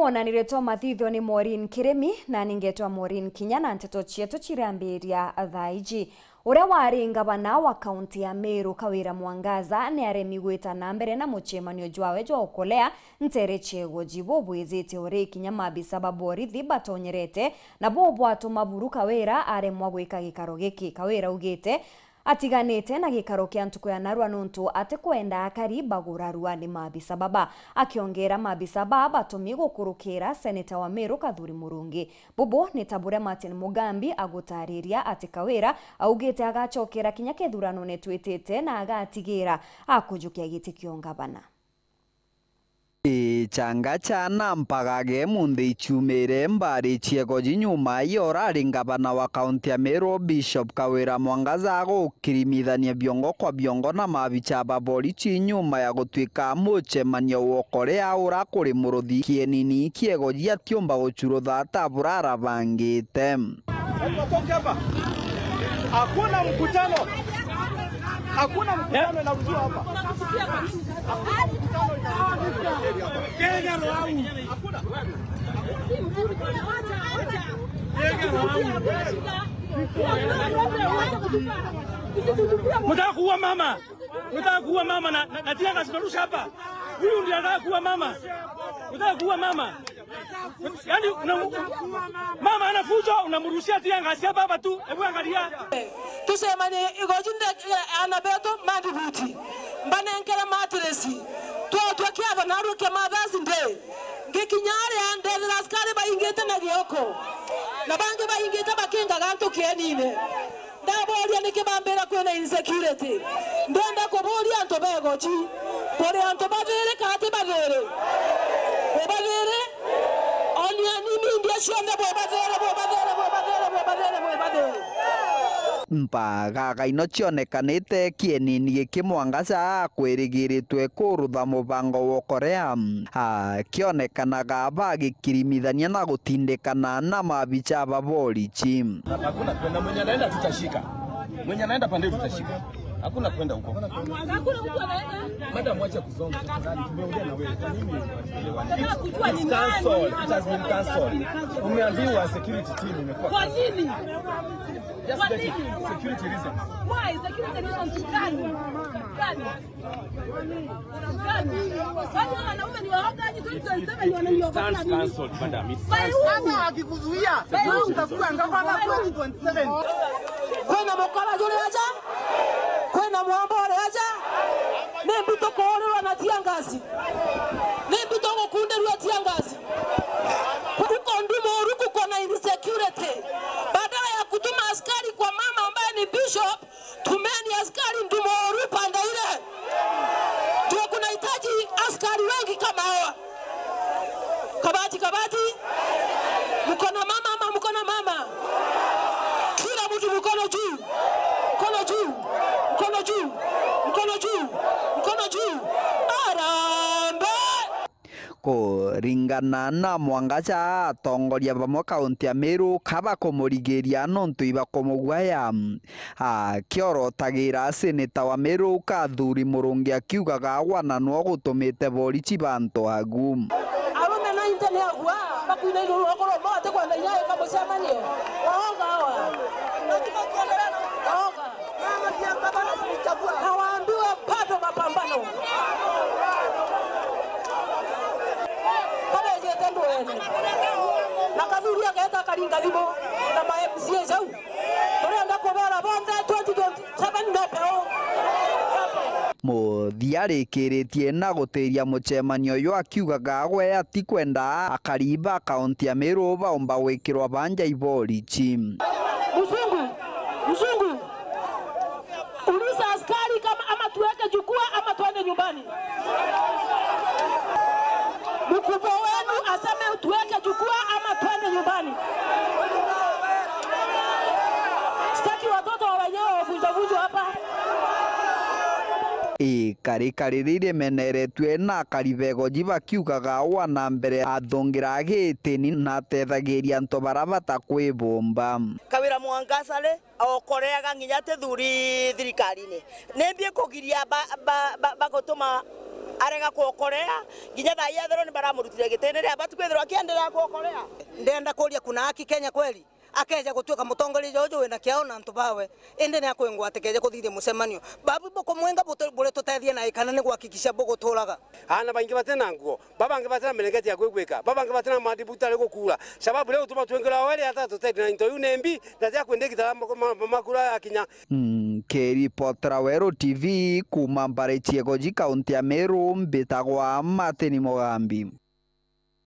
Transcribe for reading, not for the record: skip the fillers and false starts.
Muonanire to mathitho ni Maureen Kiremi na ningetwa Maureen Kinya na nteto cietu cirambiria thaiji. Uria wari ngavana wa kaunti ya Meru Kawira Mwangaza ni aremi gwita na mbere na muchemanio jwawe jwa ukolea ntere chego jibo bwizite uri Kinya mabisa baborithi batonyerete na bobo atumaburu Kawira aremwa gwika gikaro giki. Kawira ugite atiganite na gikaro kia ntuko ya narua nuntu ate kwenda akariba gurarua ni mabisa baba. Akiongera mabisa baba tomigo kurukira seneta wa Meru Kadhuri Murungi. Bobo ni tabure Martin Mugambi agutariria ati Kawira augite agachokera Kinya kethurano netwitete na agatigira akujukia giti kiongabana. Changa chana mpagage munde ichumere mbari chiego jinyuma yorari ngavana wa kaunti ya Meru Bishop Kawira Mwangaza agukirimithania biongo kwa biongo na mabicha babori chinyuma ya gutwika muchemanio wokorea ura kuri muruthi kienini kiego gia tiomba guchurutha taburara bangite. Hakuna mkutano. Hakuna mkutano na rujua hapa. Mtaka kuua mama. Mtaka kuua mama na tianga sikarusha hapa. Huyu ndiye anataka kuua mama. Mtaka kuua mama. Yaani mama anafujo unamrushia tianga si hapa tu. Hebu angalia. Tusemane igojinde anabeto mandibuti. Mbanenkera matresi. Tuakia banaru ke mabasi nde. Ngikinyare ande askari ba ingete na gioko. Na bange ba ingete bakinga ganto kienine. Ndaboria nikibambera kwena insecurity. Ndenda kuboria anto begochi. Pore anto badere kati badere. Badere. Oni animi ndia shonde badere. Mpaga ino cionekanite kienini giki Mwangaza kwirigiritwe kurutha mubango wokorea kionekanaga bagikirimithania na gutindikana na mabicha baborichi. Hakuna kwenda, mwenye anaenda tutashika. Mwenye anaenda pande tutashika. Hakuna kwenda huko. Hakuna mtu anaenda. Madam mwacha kuzonga. Tumeongea na wewe. It's cancelled. It has been cancelled. Umeambiwa security team imekuwa. Kwa nini? Just security reasons. Why? Security reasons gani? Wale wanaume ni waoga ni 2027 wananiogopa nini? Cancelled, madam. Sasa akikuzuia, wewe utakuwa ngavana 2027. Kwena mokala jole aja? Kwena mwambore aja? Nembito kore wanatia ngazi. Nembito kukunde ruatia ngazi. Kuko ndimo ruku kona insecurity. Badala ya kutuma askari kwa mama ambaye ni bishop, tumeni askari ndimo rupanda ile. Tuwa kunahitaji askari wengi kama hawa. Kabati. Mkono mama. Kila mtu mkono juu. Arambe! Kuringana na Mwangaza atongoria bamwe kaunti ya Meru kaba kumurigiria nontu iba kumugwaya kiorotagira seneta wa Meru Kadhuri Murungi akiugaga wananwa gutumite borichi bantu hagu. Abona na internet agwa bakwina ilu okoro mate kwanda nyaye kama semanie. Oga hawa. Hawaambiwa bado mapambano. Pale je tendo ene. Na Kadhuri akaenda kalinga libo na ma MCA zau. Bora ndako bara bonde 2027 ndapeo. Muthiarikiritie na gutiria muchemanio yo akiugaga we ati kwenda akariba kaunti ya Meru baomba gwikirwa banja iborichi. Mzungu. Uliza askari kama ama tuweke jukwaa ama tuende nyumbani. Mkubwa wenu aseme tuweke jukwaa ama tuende nyumbani. Sitaki watoto wa wenyewe wavunjavunjwa hapa. Karikariririe meneretwe na karibego jiba kiugaga wana mbere athongira gitini na tethagiria nto barabata kwibomba. Kawira Mwangaza le okoreaga nginya te thuri thirikari-ini. Nembie kugiria bagotuma arega kuokorea nginya thaa yethero ni baramurutire gitene ria batu kwethero akiendelea kuokorea ndenda kuria kuna haki Kenya kweli akeja gutuika mutongoria jojo wena kiao na antu bawe ende ni akwengwa atekeje kuthithia mucemanio babu boko mwenga bure tutethie na ikana ni gwakikisha bogo turaga ana baingi batena nguo baba ngi batena menegeti ya gwegweka baba ngi batena madibuta le gukura sababu leo tuma twengera wale hata tutete na into yunembi ndatia kwendekitara makura akinya Keripotera Wero TV kuma Mbarĩ Chiego kaunti ya Meru mbitagwa Martin Mugambi.